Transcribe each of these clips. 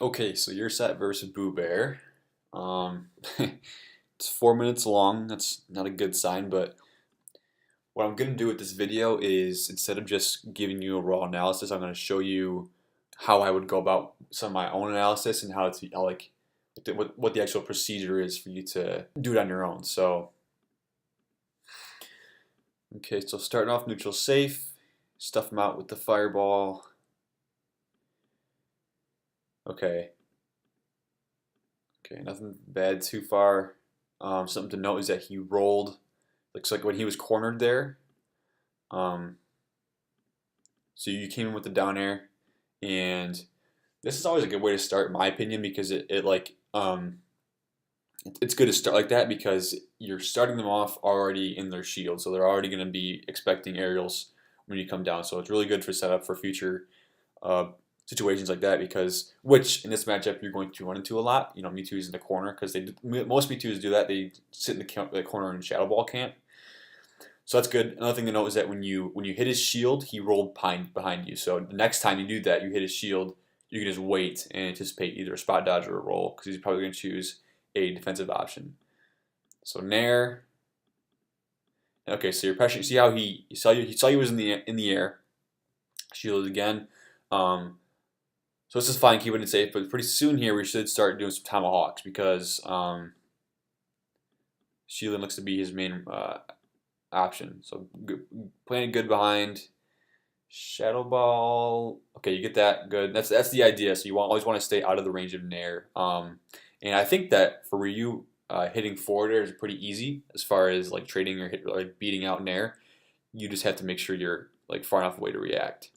Okay, so you're set versus Boobear. It's 4 minutes long. That's not a good sign, but what I'm going to do with this video is instead of just giving you a raw analysis, I'm going to show you how I would go about some of my own analysis and what the actual procedure is for you to do it on your own. So, okay, so starting off neutral safe, stuff them out with the fireball. Okay, nothing bad too far. Something to note is that he rolled. Looks like when he was cornered there. Um, so you came in with the down air, and this is always a good way to start, in my opinion, because it's good to start like that because you're starting them off already in their shield, so they're already going to be expecting aerials when you come down. So it's really good for setup for future uh, situations like that which in this matchup you're going to run into a lot. You know, Mewtwo's in the corner because most Mewtwo's do that. They sit in the corner in Shadow Ball camp. So that's good. Another thing to note is that when you hit his shield, he rolled behind you. So the next time you do that, you hit his shield, you can just wait and anticipate either a spot dodge or a roll because he's probably going to choose a defensive option. So Nair. Okay, so you're pressuring. See how he saw you was in the air. Shielded again. So this is fine, keeping it safe. But pretty soon here, we should start doing some tomahawks because shielding looks to be his main option. So playing good behind. Shadow Ball. Okay, you get that. Good. That's the idea. So you always want to stay out of the range of Nair. And I think that for Ryu, hitting forward air is pretty easy as far as like trading or beating out Nair. You just have to make sure you're like far enough away to react.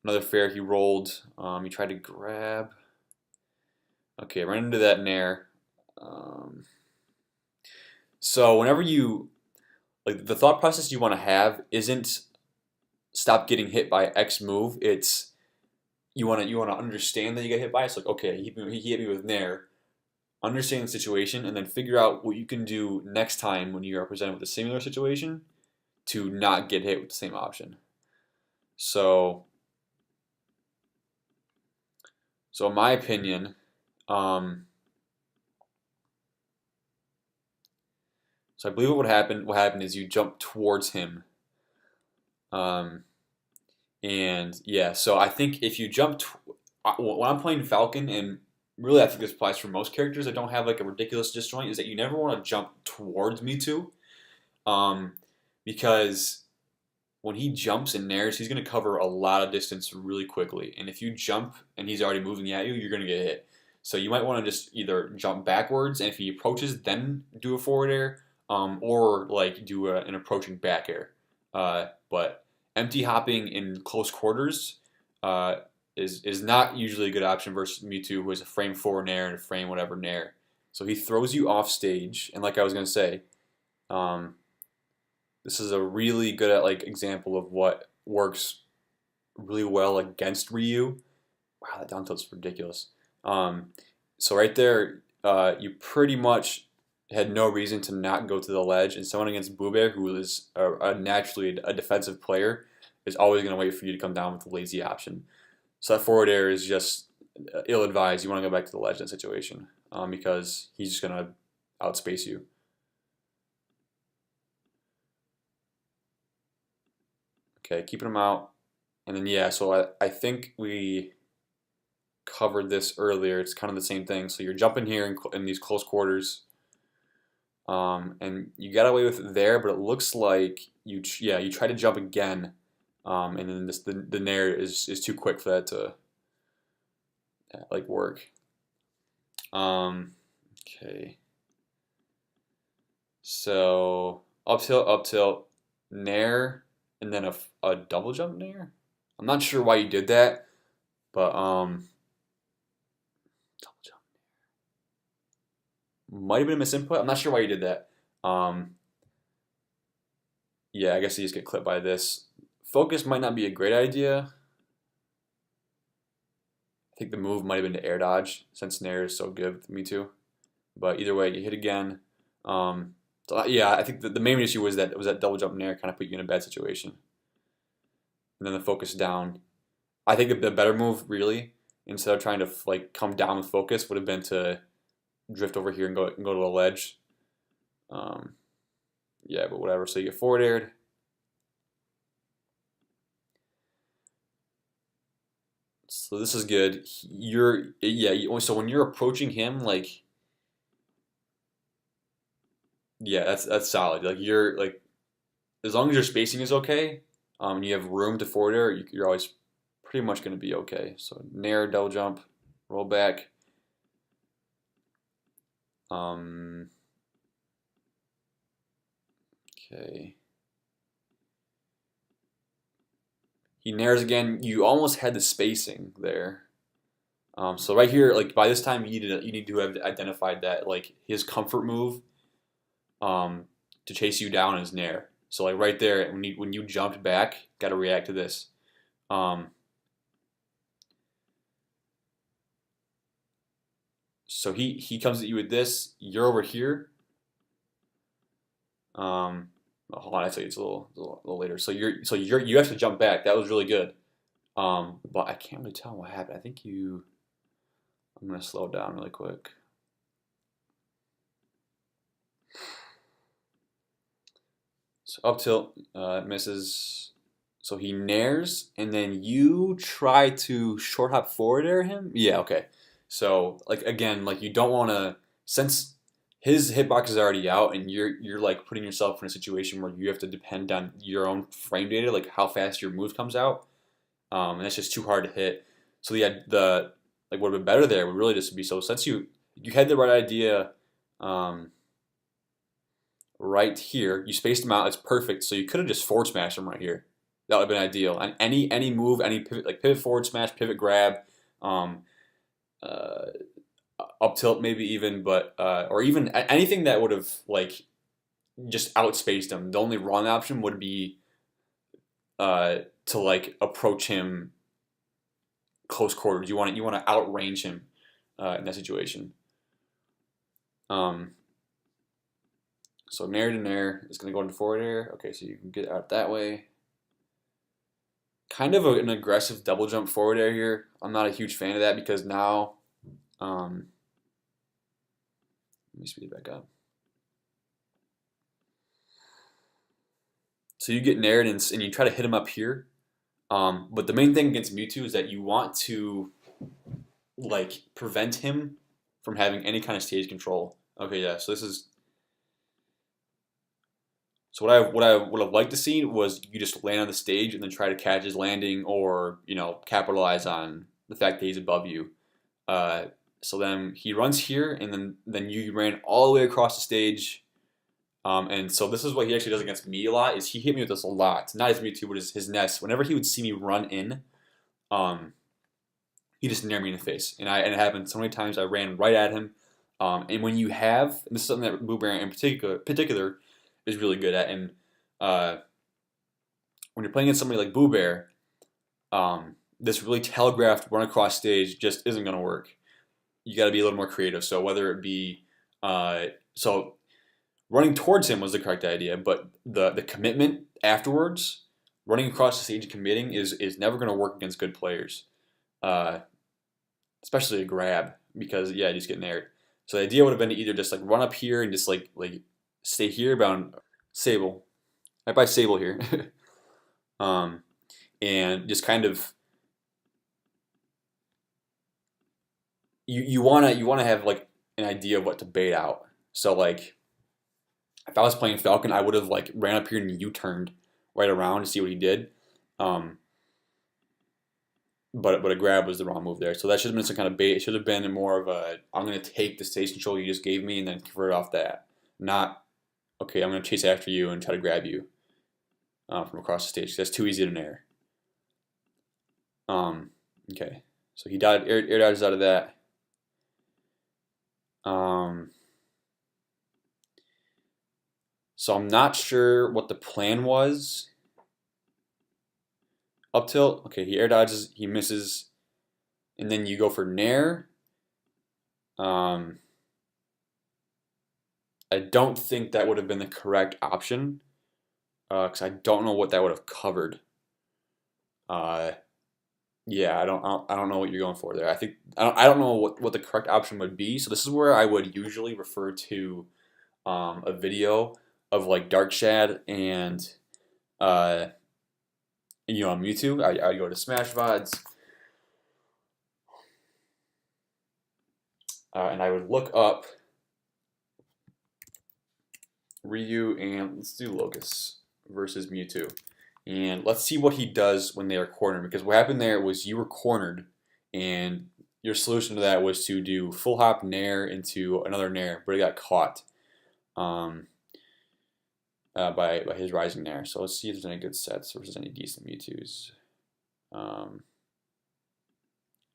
Another fair he rolled. He tried to grab. Okay, ran into that Nair. So whenever the thought process you want to have isn't stop getting hit by X move. It's you want to understand that you get hit by it. It's like, okay, he hit me with Nair. Understand the situation and then figure out what you can do next time when you are presented with a similar situation to not get hit with the same option. So in my opinion, so I believe what happened is you jump towards him. And yeah, so I think if you jump, when I'm playing Falcon, and really I think this applies for most characters that don't have like a ridiculous disjoint, is that you never want to jump towards Mewtwo, because when he jumps and nairs, he's going to cover a lot of distance really quickly. And if you jump and he's already moving at you, you're going to get hit. So you might want to just either jump backwards, and if he approaches, then do a forward air, or like do an approaching back air. But empty hopping in close quarters is not usually a good option versus Mewtwo, who has a frame 4 nair and a frame whatever nair. So he throws you off stage, and like I was gonna say, this is a really good example of what works really well against Ryu. Wow, that down tilt's ridiculous. So right there, you pretty much had no reason to not go to the ledge, and someone against Boobear, who is naturally a defensive player, is always going to wait for you to come down with the lazy option. So that forward air is just ill-advised. You want to go back to the ledge in that situation because he's just going to outspace you. Okay, keeping him out. And then, yeah, so I think we covered this earlier. It's kind of the same thing. So you're jumping here in these close quarters. And you got away with it there, but it looks like you try to jump again, and then the nair is too quick for that to work. Okay. So up tilt, nair, and then a double jump nair. I'm not sure why you did that, but double jump. Might have been a misinput. I'm not sure why you did that. Yeah, I guess you just get clipped by this. Focus might not be a great idea. I think the move might have been to air dodge since Nair is so good with Mewtwo. But either way, you hit again. So yeah, I think the main issue was that double jump Nair kind of put you in a bad situation. And then the focus down. I think the better move really instead of trying to like come down with focus, would have been to drift over here and go to a ledge. Yeah, but whatever. So you get forward aired. So this is good. So when you're approaching him, like, yeah, that's solid. Like you're like, as long as your spacing is okay, and you have room to forward air, you're always pretty much going to be okay. So nair, double jump, roll back. Okay. He nairs again. You almost had the spacing there. So right here, like by this time, you need to have identified that like his comfort move, to chase you down is nair. So like right there, when you jumped back, got to react to this. So he comes at you with this. You're over here. Hold on, actually, it's a little later. So you actually jump back. That was really good. But I can't really tell what happened. I think you. I'm gonna slow it down really quick. So up tilt, misses. So he nairs, and then you try to short hop forward air him. Yeah, okay. So like again, like you don't want to, since his hitbox is already out, and you're like putting yourself in a situation where you have to depend on your own frame data, like how fast your move comes out, and that's just too hard to hit. So the like what would be better there would really just be, so since you had the right idea, right here, you spaced him out, it's perfect. So you could have just forward smashed him right here. That would have been ideal. And any move, any pivot, like pivot forward smash, pivot grab, um, up tilt maybe even, but or even anything that would have like just outspaced him. The only wrong option would be to like approach him close quarters. You want to outrange him in that situation. So nair to nair is going to go into forward air. Okay, so you can get out that way. Kind of an aggressive double jump forward air here. I'm not a huge fan of that because now, let me speed it back up. So you get naired and you try to hit him up here. But the main thing against Mewtwo is that you want to like prevent him from having any kind of stage control. Okay, yeah. So this is. So what I would have liked to see was you just land on the stage and then try to catch his landing, or capitalize on the fact that he's above you. So then he runs here, and then you ran all the way across the stage. And so this is what he actually does against me a lot. Is he hit me with this a lot? Not his Mewtwo, but his nest. Whenever he would see me run in, he just nared me in the face, and it happened so many times. I ran right at him. And when you have, and this is something that Boobear in particular is really good at, and when you're playing against somebody like Boobear, this really telegraphed run across stage just isn't going to work. You got to be a little more creative. So whether it be so running towards him was the correct idea, but the commitment afterwards, running across the stage and committing is never going to work against good players, especially a grab, because yeah, you just get nared. So the idea would have been to either just like run up here and just like stay here bound Sable. I buy Sable here, and just kind of you wanna have like an idea of what to bait out. So like if I was playing Falcon, I would have like ran up here and U-turned right around to see what he did. But a grab was the wrong move there. So that should have been some kind of bait. It should have been more of a, I'm going to take the stage control you just gave me and then convert off that. Not, okay, I'm going to chase after you and try to grab you from across the stage. That's too easy to nair. Okay, so he died, air dodges out of that. So I'm not sure what the plan was. Up tilt, okay, he air dodges, he misses, and then you go for nair. I don't think that would have been the correct option, because I don't know what that would have covered. Yeah, I don't know what you're going for there. I don't know what the correct option would be. So this is where I would usually refer to a video of like Dark Shad and uh, on Mewtwo. I go to Smash VODs, and I would look up Ryu and let's do Locust versus Mewtwo. And let's see what he does when they are cornered. Because what happened there was you were cornered, and your solution to that was to do full hop nair into another nair, but it got caught um, by his rising nair. So let's see if there's any good sets versus any decent Mewtwo's.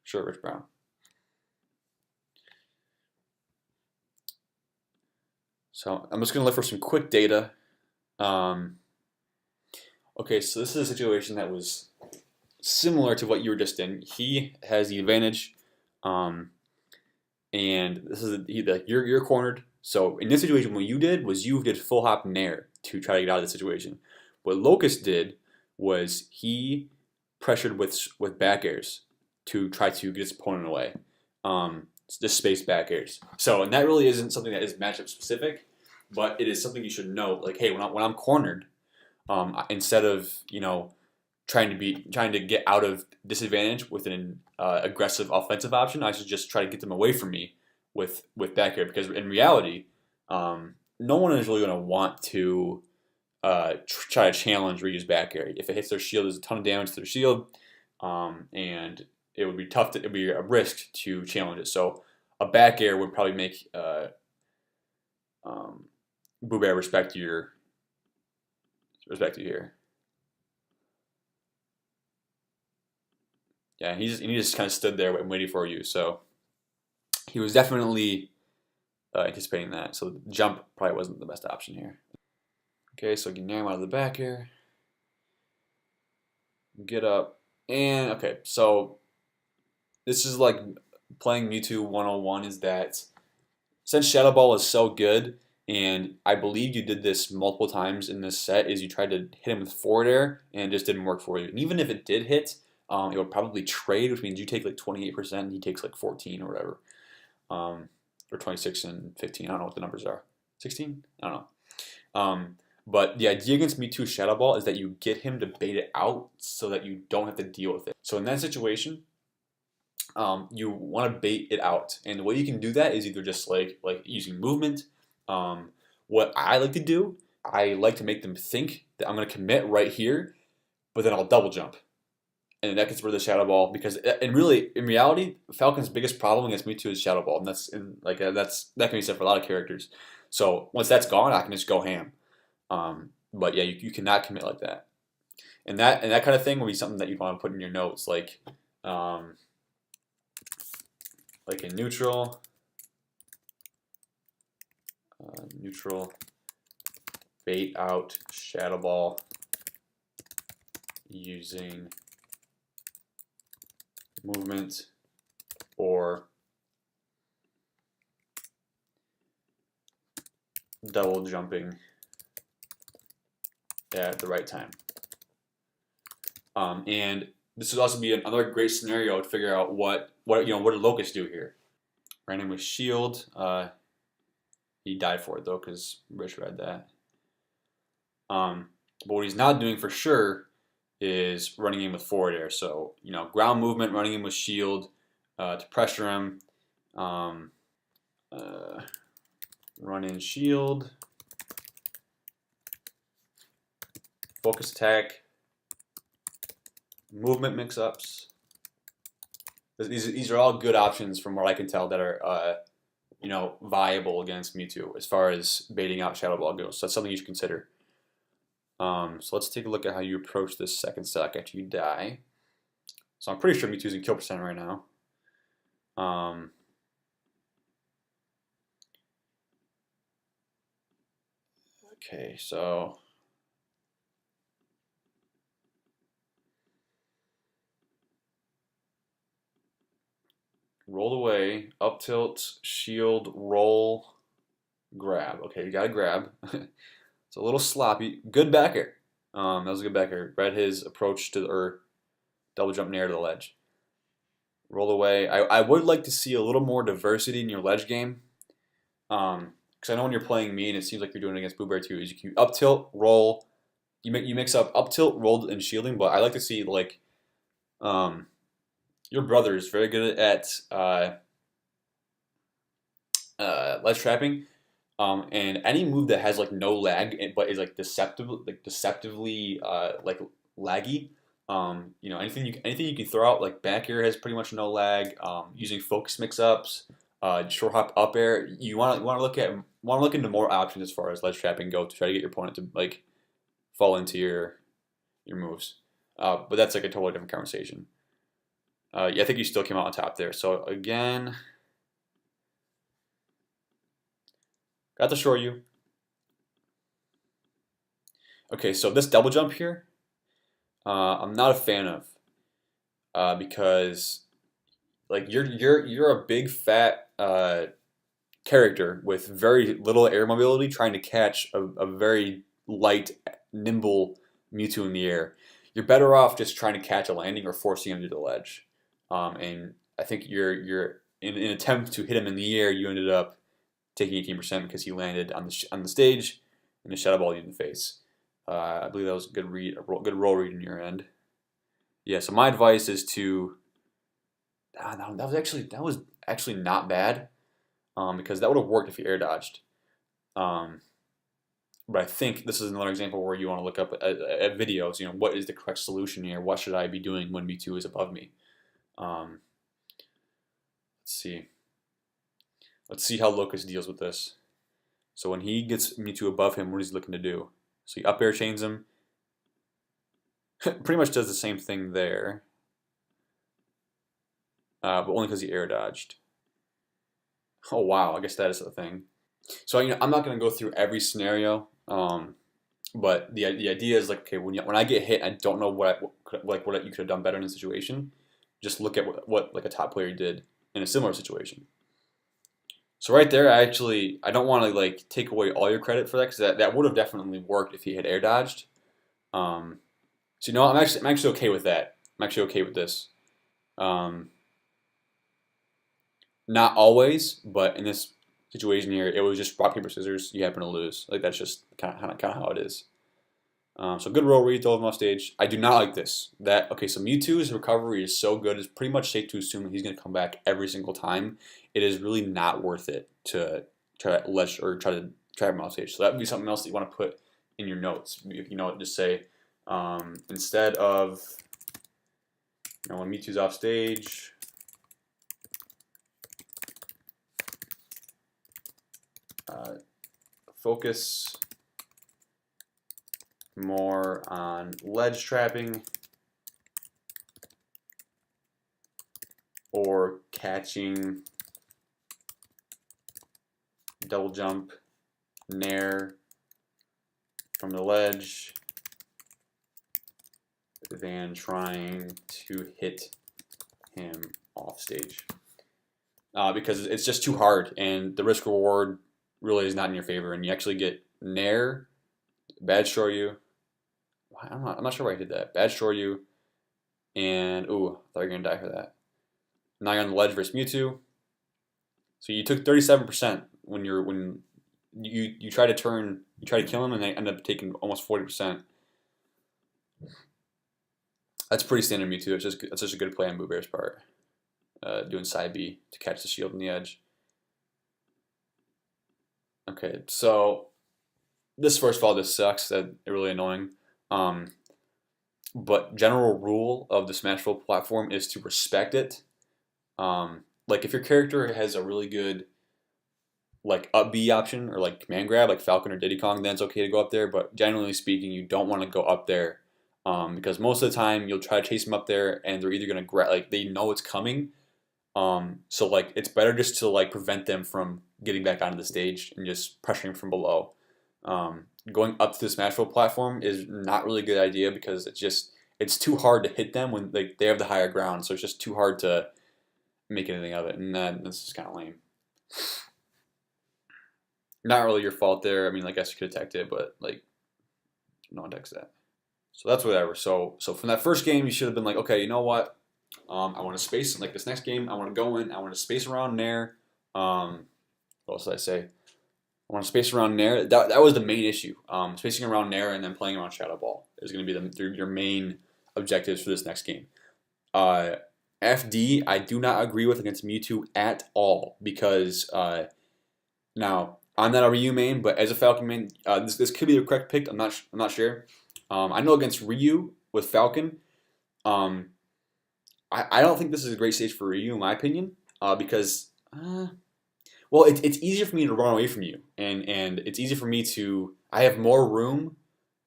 Sure, Rich Brown. So I'm just going to look for some quick data. Okay, so this is a situation that was similar to what you were just in. He has the advantage, and this is you're cornered. So in this situation, what you did was you did full hop nair to try to get out of the situation. What Locust did was he pressured with back airs to try to get his opponent away. Just space back airs. So and that really isn't something that is matchup specific, but it is something you should know. Like, hey, when I'm cornered, instead of trying to get out of disadvantage with an aggressive offensive option, I should just try to get them away from me with back air, because in reality, no one is really going to want to try to challenge Ryu's back air. If it hits their shield, there's a ton of damage to their shield, and it would be tough. It would be a risk to challenge it. So a back air would probably make Boobear respect you here. Yeah, he just kind of stood there waiting for you. So he was definitely anticipating that. So jump probably wasn't the best option here. Okay, so get him out of the back here. Get up. And okay, so this is like playing Mewtwo 101, is that since Shadow Ball is so good, and I believe you did this multiple times in this set, is you tried to hit him with forward air and it just didn't work for you. And even if it did hit, it would probably trade, which means you take like 28% and he takes like 14 or whatever. Or 26 and 15. I don't know what the numbers are. 16? I don't know. But the idea against Mewtwo Shadow Ball is that you get him to bait it out so that you don't have to deal with it. So in that situation, you want to bait it out. And the way you can do that is either just like using movement. What I like to do, I like to make them think that I'm going to commit right here, but then I'll double jump. And that gets rid of the Shadow Ball, because in reality, Falcon's biggest problem against Mewtwo is Shadow Ball, and that can be said for a lot of characters. So once that's gone, I can just go ham. But yeah, you cannot commit like that, and that kind of thing will be something that you'd want to put in your notes, like in neutral, bait out Shadow Ball using movement or double jumping at the right time. And this would also be another great scenario to figure out what did Locust do here. Ran in with shield. He died for it though, because Rich read that. But what he's not doing for sure is running in with forward air. So ground movement, running in with shield to pressure him. Run in shield. Focus attack. Movement mix-ups. These are all good options from what I can tell that are viable against Mewtwo as far as baiting out Shadow Ball goes. So that's something you should consider. So let's take a look at how you approach this second stock after you die. So I'm pretty sure Mewtwo's in kill percent right now. Okay, so roll away, up tilt, shield, roll, grab. Okay, you gotta grab. It's a little sloppy. Good backer. That was a good backer. Read his approach to double jump nair to the ledge. Roll away. I would like to see a little more diversity in your ledge game. Because I know when you're playing me, and it seems like you're doing it against Boobear too, is you up tilt, roll. You mix up tilt, roll, and shielding. But I like to see like, your brother is very good at ledge trapping. And any move that has like no lag but is like deceptively like laggy. Anything you can throw out like back air has pretty much no lag. Using focus mix-ups, short hop up air. You want to look into more options as far as ledge trapping go to try to get your opponent to like fall into your moves. But that's like a totally different conversation. Yeah, I think you still came out on top there. So again, got to shore you. Okay, so this double jump here, I'm not a fan of, because like you're a big fat character with very little air mobility trying to catch a very light, nimble Mewtwo in the air. You're better off just trying to catch a landing or forcing him to the ledge. And I think you're in an attempt to hit him in the air, you ended up taking 18% because he landed on the stage and the shadow ball you in the face. I believe that was a good read, a good roll read in your end. Yeah. So my advice is to. That was actually not bad, because that would have worked if you air dodged. But I think this is another example where you want to look up at videos. What is the correct solution here? What should I be doing when Mewtwo is above me? Let's see. Let's see how Locust deals with this. So when he gets Mewtwo above him, what is he looking to do? So he up air chains him. Pretty much does the same thing there. But only because he air dodged. Oh wow, I guess that is the thing. So I'm not going to go through every scenario, but the idea is like, okay, when I get hit, I don't know what you could have done better in a situation. Just look at what like a top player did in a similar situation. So right there, I don't want to like take away all your credit for that, because that would have definitely worked if he had air dodged. So I'm actually okay with that. I'm actually okay with this. Not always, but in this situation here, it was just rock paper scissors. You happen to lose. Like that's just kind of how it is. So good roll read, throw him off stage. I do not like this. So Mewtwo's recovery is so good. It's pretty much safe to assume that he's going to come back every single time. It is really not worth it to try to trap him off stage. So that would be something else that you want to put in your notes. Just say instead of when Mewtwo's off stage. Focus more on ledge trapping or catching double jump nair from the ledge than trying to hit him off stage, because it's just too hard and the risk reward really is not in your favor, and you actually get nair, bad shore you. I'm not sure why I did that. Bad shore you, and ooh, I thought you were gonna die for that. Now you're on the ledge versus Mewtwo. So you took 37% when you try to kill him, and they end up taking almost 40%. That's pretty that's just a good play on Boobear's part. Doing side B to catch the shield on the edge. Okay, so this first of all just sucks. That's really annoying. But general rule of the Smashville platform is to respect it. Like if your character has a really good like up B option or like command grab, like Falcon or Diddy Kong, then it's okay to go up there. But generally speaking, you don't want to go up there, because most of the time you'll try to chase them up there, and they're either gonna grab, like they know it's coming. So like it's better just to like prevent them from getting back onto the stage and just pressuring from below. Going up to the Smashville platform is not really a good idea, because it's too hard to hit them when they have the higher ground. So it's just too hard to make anything of it, and then this is kind of lame. Not really your fault there. I mean, I guess you could have teched it, but like no one techs that. So that's whatever. So from that first game, you should have been like, okay, you know what? I want to space like this next game. I want to go in. I want to space around Nair. What else did I say? I want to space around Nair. That was the main issue. Spacing around Nair and then playing around Shadow Ball is going to be your main objectives for this next game. FD, I do not agree with against Mewtwo at all because now I'm not a Ryu main, but as a Falcon main, this could be the correct pick. I'm not sure. I know against Ryu with Falcon, I don't think this is a great stage for Ryu in my opinion because well, it's easier for me to run away from you, and it's easy for me to. I have more room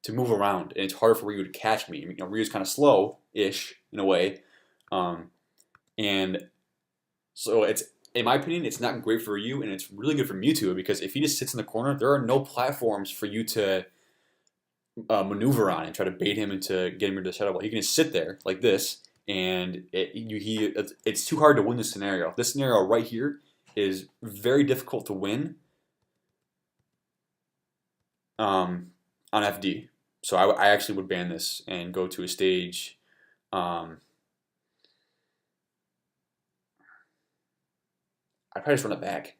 to move around, and it's harder for Ryu to catch me. Ryu's kind of slow-ish in a way, and so it's in my opinion, it's not great for Ryu, and it's really good for Mewtwo because if he just sits in the corner, there are no platforms for you to maneuver on and try to bait him into getting rid of the Shadow Ball. He can just sit there like this, and it's too hard to win this scenario. This scenario right here is very difficult to win on FD. So I actually would ban this and go to a stage. I'd probably just run it back.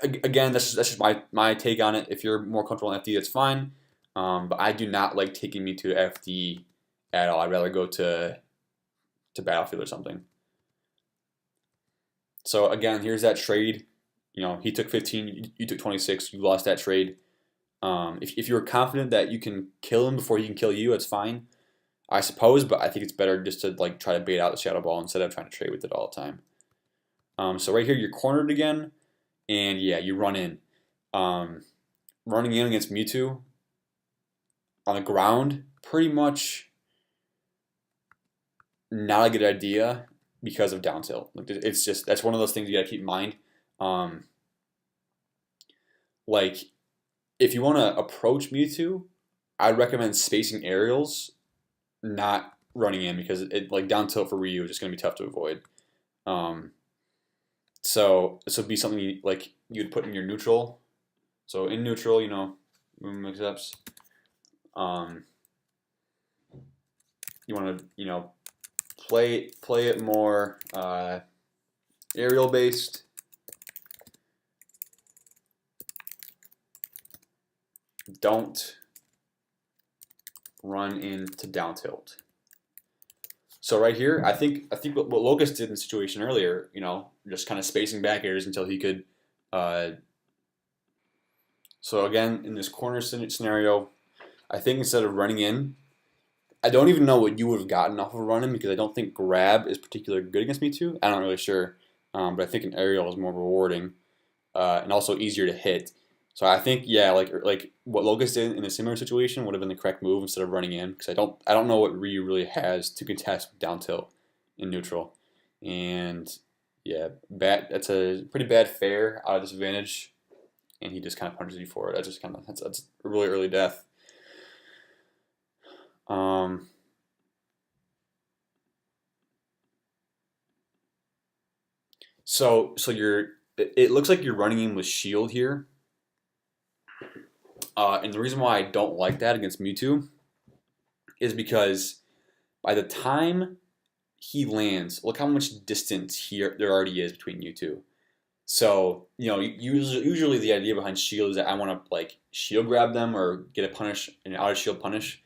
Again, that's just my take on it. If you're more comfortable in FD, that's fine. But I do not like taking me to FD at all. I'd rather go to Battlefield or something. So again, here's that trade. He took 15, you took 26. You lost that trade. If you're confident that you can kill him before he can kill you, that's fine, I suppose. But I think it's better just to try to bait out the Shadow Ball instead of trying to trade with it all the time. So right here, you're cornered again, and yeah, you run in. Running in against Mewtwo on the ground, pretty much not a good idea because of down tilt. It's just that's one of those things you gotta keep in mind. If you want to approach Mewtwo, I'd recommend spacing aerials, not running in because down tilt for Ryu is just gonna be tough to avoid. So this would be something you'd put in your neutral. So in neutral, movement mix-ups. You want to play it more aerial based. Don't run into down tilt. So right here, I think what Locust did in the situation earlier, just kind of spacing back airs until he could. So again, in this corner scenario, I think instead of running in, I don't even know what you would have gotten off of running because I don't think grab is particularly good against Mewtwo. I'm not really sure, but I think an aerial is more rewarding and also easier to hit. So I think like what Locust did in a similar situation would have been the correct move instead of running in because I don't know what Ryu really has to contest with down tilt in neutral, and yeah, that's a pretty bad fair out of disadvantage, and he just kind of punches you for it. That's a really early death. So it looks like you're running in with shield here. And the reason why I don't like that against Mewtwo is because by the time he lands, look how much distance there already is between you two. So usually the idea behind shield is that I want to shield grab them or get a punish, an out of shield punish.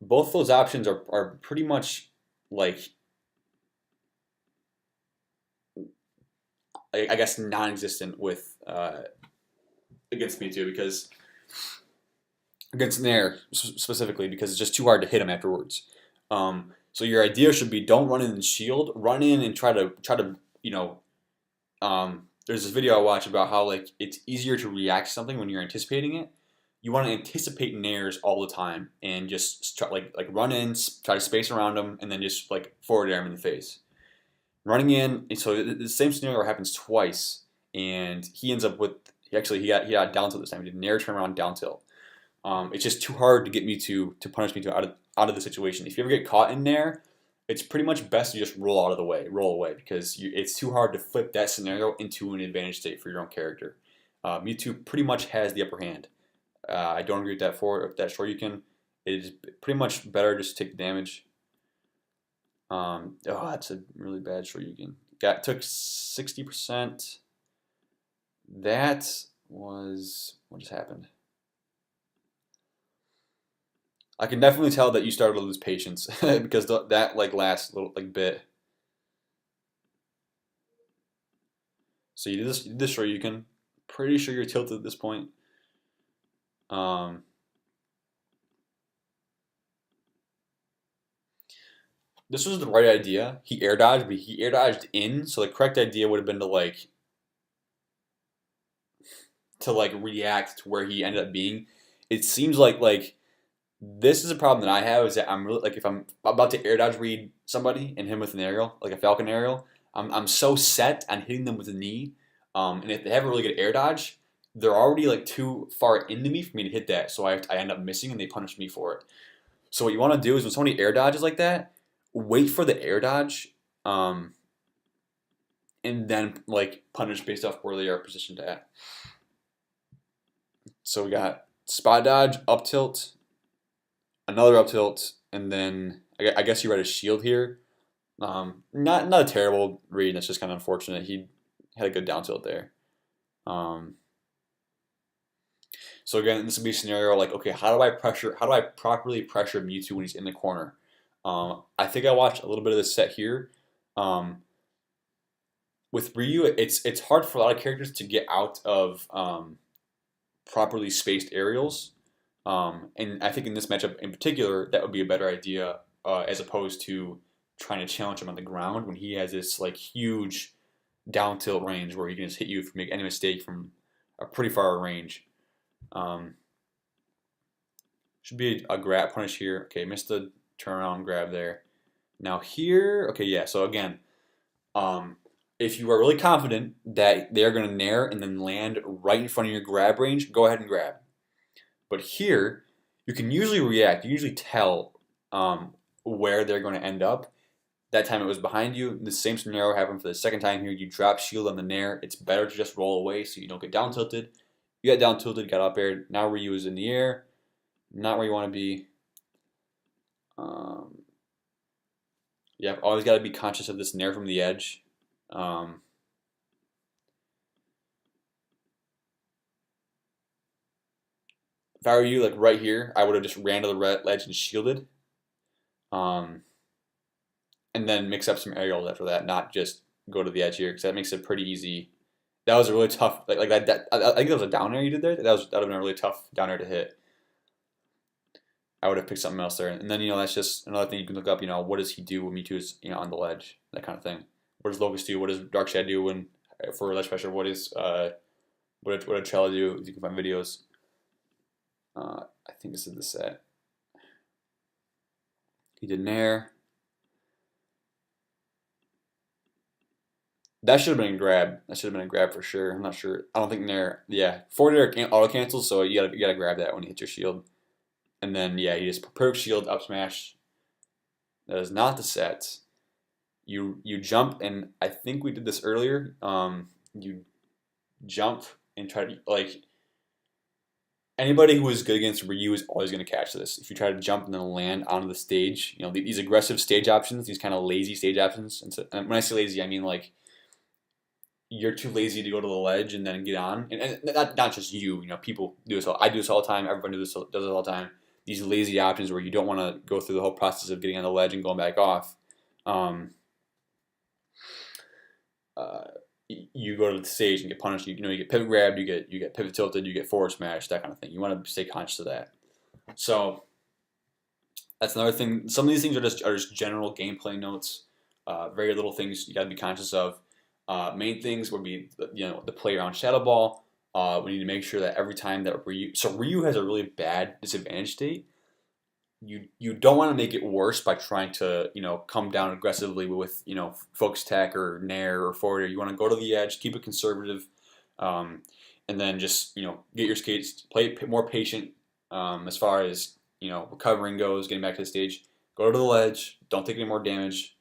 Both those options are pretty much I guess non-existent with against Mewtwo because. Against Nair specifically because it's just too hard to hit him afterwards. So your idea should be don't run in and shield, run in and try to there's this video I watched about how it's easier to react to something when you're anticipating it. You want to anticipate Nairs all the time and just try, run in, try to space around him, and then just forward air him in the face. Running in, and so the same scenario happens twice, and he ends up with he got down tilt this time. He did Nair turn around down tilt. It's just too hard to get me to punish me out of the situation. If you ever get caught in there, it's pretty much best to just roll away because it's too hard to flip that scenario into an advantage state for your own character. Mewtwo pretty much has the upper hand I don't agree with that Shoryuken. It is pretty much better just to take the damage. Oh, that's a really bad Shoryuken. Took 60%. That was what just happened. I can definitely tell that you started to lose patience because that like last little like bit. So you did this Shoryuken. Pretty sure you're tilted at this point. This was the right idea. He air dodged, but he air dodged in. So the correct idea would have been to react to where he ended up being. It seems like this is a problem that I have is that I'm really like if I'm about to air dodge read somebody and him with an aerial like a Falcon aerial, I'm so set on hitting them with a knee, and if they have a really good air dodge, they're already like too far into me for me to hit that, so I end up missing and they punish me for it. So what you want to do is when somebody air dodges like that, wait for the air dodge, and then like punish based off where they are positioned at. So we got spot dodge, up tilt, another up tilt, and then I guess you read a shield here. Not a terrible read. That's just kind of unfortunate. He had a good down tilt there. So again, this would be a scenario like, okay, how do I properly pressure Mewtwo when he's in the corner? I think I watched a little bit of this set here. With Ryu, it's hard for a lot of characters to get out of properly spaced aerials. And I think in this matchup in particular, that would be a better idea as opposed to trying to challenge him on the ground when he has this like huge down tilt range where he can just hit you if you make any mistake from a pretty far range. Should be a grab punish here. Okay, missed the turnaround grab there. Now here, okay, yeah. So again, if you are really confident that they're going to nair and then land right in front of your grab range, go ahead and grab. But here, you can usually react. You usually tell where they're going to end up. That time it was behind you. The same scenario happened for the second time here. You drop shield on the nair. It's better to just roll away so you don't get down tilted. You got down tilted, got up air. Now Ryu is in the air. Not where you want to be. Yeah, always got to be conscious of this nair from the edge. If I were you, like right here, I would have just ran to the ledge and shielded. And then mix up some aerials after that, not just go to the edge here, because that makes it pretty easy. That was a really tough, like that. I think that was a down air you did there. That would have been a really tough down air to hit. I would have picked something else there, and then that's just another thing you can look up. What does he do when Mewtwo is on the ledge? That kind of thing. What does Locust do? What does Darkshad do when for ledge pressure? What did Trella do? You can find videos. I think this is the set. He did an air. That should have been a grab. That should have been a grab for sure. I'm not sure. I don't think nair. Yeah, forward air auto cancels, so you gotta grab that when you hit your shield. And then yeah, you just perfect shield up smash. That is not the set. You jump, and I think we did this earlier. You jump and try to anybody who is good against Ryu is always going to catch this. If you try to jump and then land onto the stage, these aggressive stage options, these kind of lazy stage options. And when I say lazy, I mean like you're too lazy to go to the ledge and then get on. And not just you. People do this. I do this all the time. Everyone does it all the time. These lazy options where you don't want to go through the whole process of getting on the ledge and going back off. You go to the stage and get punished. You get pivot grabbed, you get pivot tilted, you get forward smash, that kind of thing. You want to stay conscious of that. So that's another thing. Some of these things are just general gameplay notes. Very little things you got to be conscious of. Main things would be the play around Shadow Ball. We need to make sure that every time that Ryu has a really bad disadvantage state. You don't want to make it worse by trying to come down aggressively with focus attack or nair or forward air. You want to go to the edge, keep it conservative, and then just get your skates, play more patient as far as recovering goes, getting back to the stage. Go to the ledge, don't take any more damage,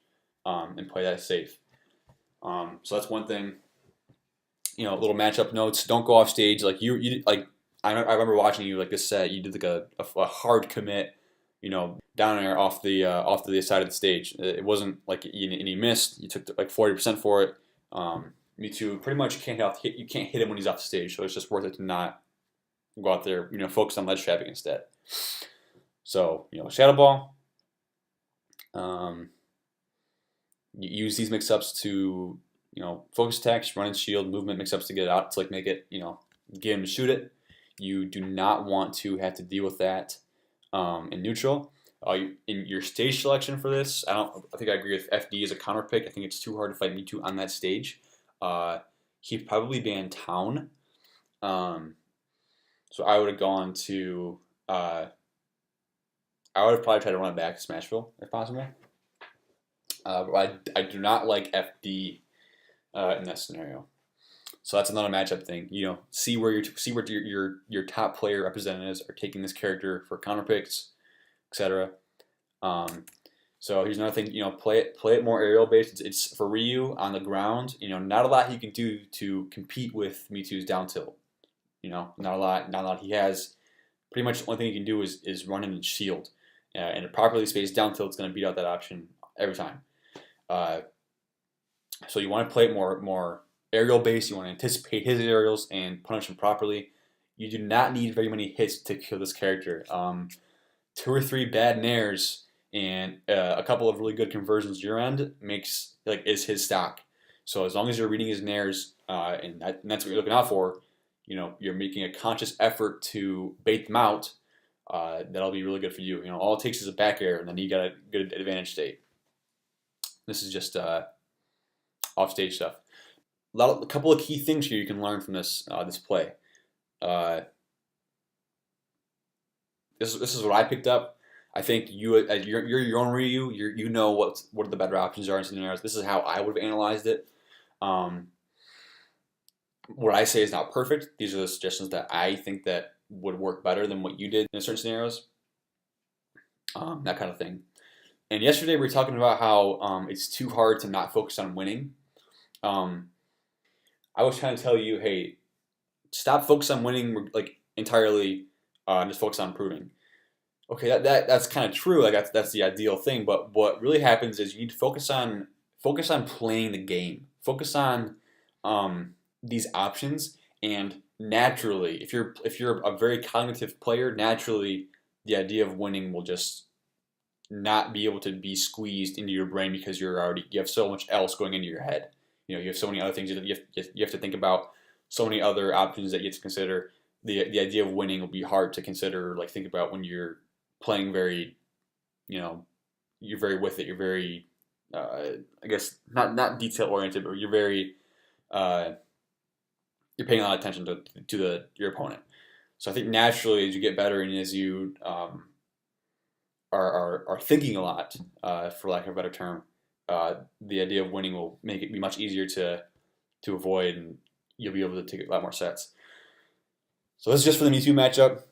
and play that safe. So that's one thing. Little matchup notes. Don't go off stage. Like I remember watching you like this set. You did like a hard commit, down there off the side of the stage. It wasn't like and you missed. You took like 40% for it. Mewtwo pretty much you can't hit him when he's off the stage, so it's just worth it to not go out there, focus on ledge trapping instead. So, Shadow Ball. You use these mix-ups to, focus attacks, run and shield, movement mix-ups to get it out to like make it, get him to shoot it. You do not want to have to deal with that in neutral. In your stage selection for this, I think I agree with FD as a counter pick. I think it's too hard to fight Mewtwo on that stage. He'd probably banned Town. So I would have gone to I would have probably tried to run it back to Smashville if possible. But I do not like FD in that scenario. So that's another matchup thing. See where your top player representatives are taking this character for counter picks, etc. So here's another thing. Play it more aerial based. It's for Ryu on the ground. Not a lot he can do to compete with Mewtwo's down tilt. Not a lot. He has pretty much the only thing he can do is run in and shield. And a properly spaced down tilt is going to beat out that option every time. So you want to play it more aerial based. You want to anticipate his aerials and punish him properly. You do not need very many hits to kill this character. 2 or 3 bad nairs and a couple of really good conversions your end is his stock. So as long as you're reading his nairs and that's what you're looking out for, you're making a conscious effort to bait them out. That'll be really good for you. All it takes is a back air, and then you got a good advantage state. This is just off stage stuff. A couple of key things here you can learn from this play. This is what I picked up. I think you're your own Ryu. You know what the better options are in scenarios. This is how I would have analyzed it. What I say is not perfect. These are the suggestions that I think that would work better than what you did in certain scenarios. That kind of thing. And yesterday we were talking about how it's too hard to not focus on winning. I was trying to tell you, hey, stop focusing on winning entirely, and just focus on improving. Okay, that's kind of true. That's the ideal thing. But what really happens is you need to focus on playing the game. Focus on these options, and naturally, if you're a very cognitive player, naturally the idea of winning will just not be able to be squeezed into your brain because you have so much else going into your head. You have so many other things that you have to think about, so many other options that you have to consider. The idea of winning will be hard to consider, think about when you're playing very, you're very with it. You're very, I guess not detail oriented, but you're very, you're paying a lot of attention to your opponent. So I think naturally, as you get better and as you are thinking a lot, for lack of a better term, the idea of winning will make it be much easier to avoid, and you'll be able to take a lot more sets. So this is just for the Mewtwo matchup.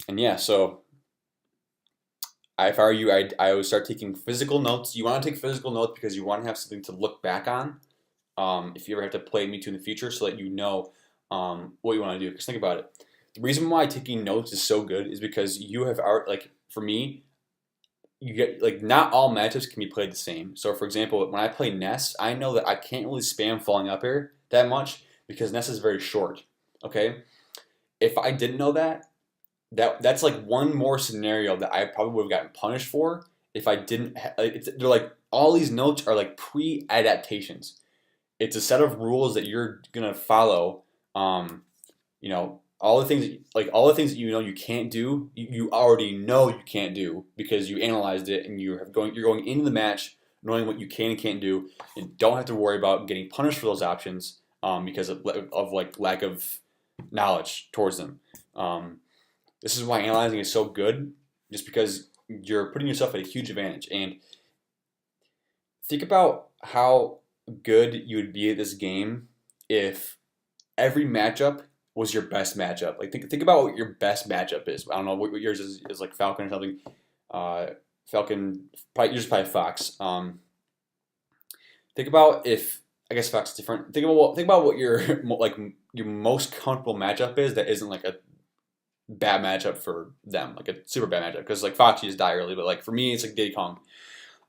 And yeah, so if I were you, I would start taking physical notes. You want to take physical notes because you want to have something to look back on if you ever have to play Mewtwo in the future, so that you know what you want to do. Because think about it. The reason why taking notes is so good is because you have for me, you get not all matchups can be played the same. So for example, when I play Ness, I know that I can't really spam falling up air that much because Ness is very short. Okay, if I didn't know that's one more scenario that I probably would have gotten punished for if I didn't. They're all these notes are pre-adaptations. It's a set of rules that you're gonna follow. All the things that you can't do, you already know you can't do because you analyzed it and you're going into the match knowing what you can and can't do, and don't have to worry about getting punished for those options because of lack of knowledge towards them. This is why analyzing is so good, just because you're putting yourself at a huge advantage. And think about how good you would be at this game if every matchup was your best matchup. Think about what your best matchup is. I don't know what yours is like Falcon or something. Falcon, yours is probably Fox. Think about I guess Fox is different. Think about what your your most comfortable matchup is that isn't like a bad matchup for them, like a super bad matchup. Because like Foxy just die early, but like for me, it's like Diddy Kong.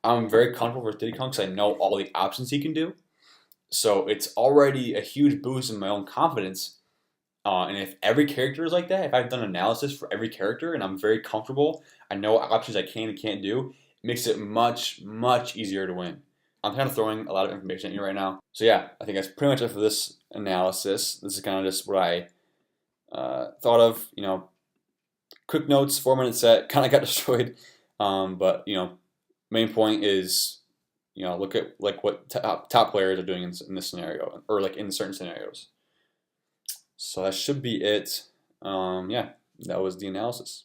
I'm very comfortable with Diddy Kong because I know all the options he can do. So it's already a huge boost in my own confidence. And if every character is like that, if I've done analysis for every character and I'm very comfortable, I know what options I can and can't do, it makes it much, much easier to win. I'm kind of throwing a lot of information at you right now. So yeah, I think that's pretty much it for this analysis. This is kind of just what I thought of. Quick notes, 4-minute set, kind of got destroyed. But main point is, look at like what top players are doing in this scenario, or like in certain scenarios. So that should be it. Yeah, that was the analysis.